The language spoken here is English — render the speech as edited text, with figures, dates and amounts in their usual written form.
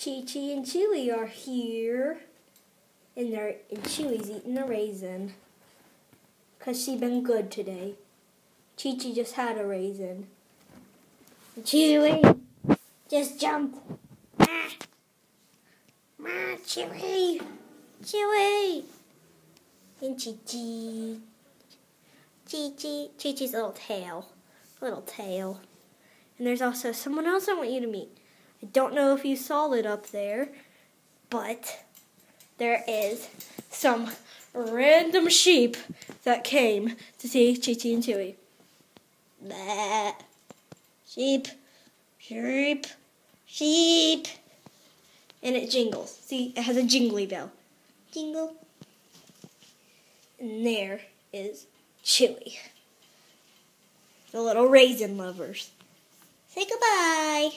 Chi-Chi and Chewy are here, and Chewy's eating a raisin, because she's been good today. Chi-Chi just had a raisin. Chewy, just jump. Ah. Chewy, Chewy. And Chi-Chi. Chi-Chi's little tail. And there's also someone else I want you to meet. I don't know if you saw it up there, but there is some random sheep that came to see Chi-Chi and Chewy. Bah. Sheep. And it jingles. See, it has a jingly bell. Jingle. And there is Chewy. The little raisin lovers. Say goodbye.